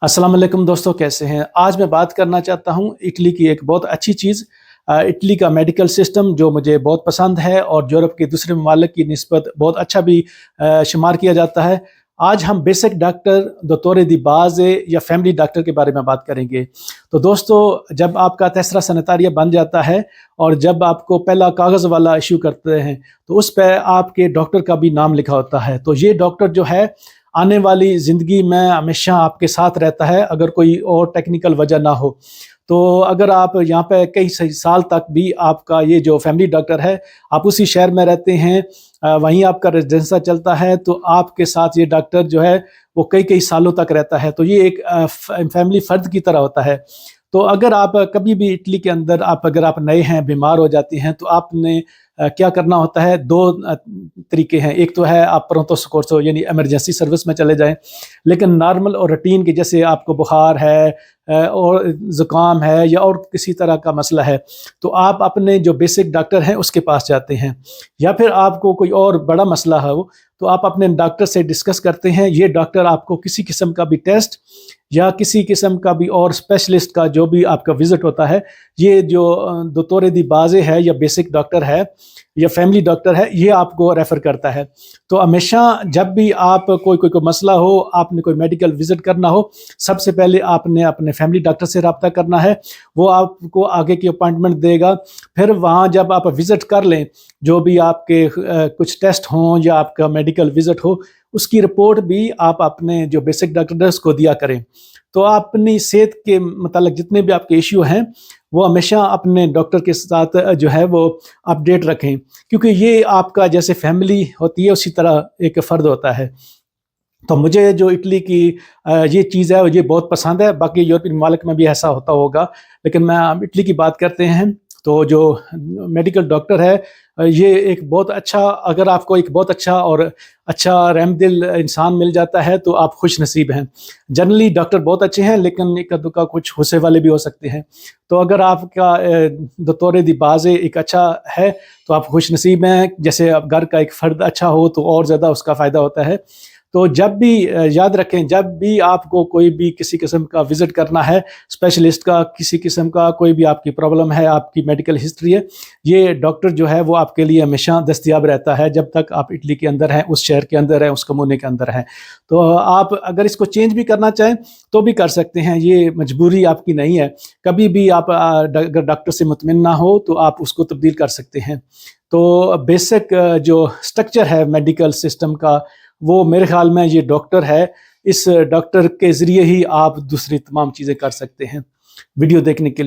अस्सलाम वालेकुम दोस्तों, कैसे हैं? आज मैं बात करना चाहता हूँ इटली की एक बहुत अच्छी चीज़। इटली का मेडिकल सिस्टम जो मुझे बहुत पसंद है और यूरोप के दूसरे ममालिक की निस्बत बहुत अच्छा भी शुमार किया जाता है। आज हम बेसिक डॉक्टर दोतोरे दी बाज़े या फैमिली डॉक्टर के बारे में बात करेंगे। तो दोस्तों, जब आपका तीसरा सनतारिया बन जाता है और जब आपको पहला कागज़ वाला इश्यू करते हैं, तो उस पे आपके डॉक्टर का भी नाम लिखा होता है। तो ये डॉक्टर जो है आने वाली ज़िंदगी में हमेशा आपके साथ रहता है, अगर कोई और टेक्निकल वजह ना हो। तो अगर आप यहाँ पे कई सही साल तक भी आपका ये जो फैमिली डॉक्टर है, आप उसी शहर में रहते हैं, वहीं आपका रेजिडेंसा चलता है, तो आपके साथ ये डॉक्टर जो है वो कई कई सालों तक रहता है। तो ये एक फैमिली फ़र्द की तरह होता है। तो अगर आप कभी भी इटली के अंदर अगर आप नए हैं, बीमार हो जाती हैं, तो आपने क्या करना होता है। दो तरीके हैं। एक तो है आप प्रोंतो सोcorso यानी इमरजेंसी सर्विस में चले जाएं, लेकिन नॉर्मल और रूटीन के जैसे आपको बुखार है और ज़ुकाम है या और किसी तरह का मसला है, तो आप अपने जो बेसिक डॉक्टर हैं उसके पास जाते हैं। या फिर आपको कोई और बड़ा मसला हो, तो आप अपने डॉक्टर से डिस्कस करते हैं। ये डॉक्टर आपको किसी किस्म का भी टेस्ट या किसी किस्म का भी और स्पेशलिस्ट का जो भी आपका विज़िट होता है, ये जो दोतोरे दी बाज़े है या बेसिक डॉक्टर है या फैमिली डॉक्टर है, ये आपको रेफ़र करता है। तो हमेशा जब भी आप कोई मसला हो, आपने कोई मेडिकल विज़िट करना हो, सबसे पहले आपने अपने फैमिली डॉक्टर से रब्ता करना है। वो आपको आगे की अपॉइंटमेंट देगा। फिर वहाँ जब आप विज़िट कर लें, जो भी आपके कुछ टेस्ट हों या आपका मेडिकल विज़िट हो, उसकी रिपोर्ट भी आप अपने जो बेसिक डॉक्टर है उसको दिया करें। तो आप अपनी सेहत के मतलब जितने भी आपके इश्यू हैं, वो हमेशा अपने डॉक्टर के साथ जो है वो अपडेट रखें, क्योंकि ये आपका जैसे फैमिली होती है उसी तरह एक फ़र्द होता है। तो मुझे जो इटली की ये चीज़ है ये बहुत पसंद है। बाकी यूरोपीय ममालिक में भी ऐसा होता होगा, लेकिन मैं हम इटली की बात करते हैं। तो जो मेडिकल डॉक्टर है, ये एक बहुत अच्छा, अगर आपको एक बहुत अच्छा और अच्छा रहमदिल इंसान मिल जाता है तो आप खुश नसीब हैं। जनरली डॉक्टर बहुत अच्छे हैं, लेकिन एक दुक्का कुछ गुस्से वाले भी हो सकते हैं। तो अगर आपका दोतोरे दी बाज़े एक अच्छा है तो आप खुश नसीब हैं। जैसे अब घर का एक फ़र्द अच्छा हो तो और ज़्यादा उसका फ़ायदा होता है। तो जब भी याद रखें, जब भी आपको कोई भी किसी किस्म का विज़िट करना है, स्पेशलिस्ट का किसी किस्म का कोई भी आपकी प्रॉब्लम है, आपकी मेडिकल हिस्ट्री है, ये डॉक्टर जो है वो आपके लिए हमेशा दस्तयाब रहता है जब तक आप इटली के अंदर हैं, उस शहर के अंदर हैं, उस कम्यूने के अंदर हैं। तो आप अगर इसको चेंज भी करना चाहें तो भी कर सकते हैं, ये मजबूरी आपकी नहीं है। कभी भी आप अगर डॉक्टर से मुतमिन ना हो तो आप उसको तब्दील कर सकते हैं। तो बेसिक जो स्ट्रक्चर है मेडिकल सिस्टम का, वो मेरे ख्याल में ये डॉक्टर है। इस डॉक्टर के ज़रिए ही आप दूसरी तमाम चीज़ें कर सकते हैं। वीडियो देखने के लिए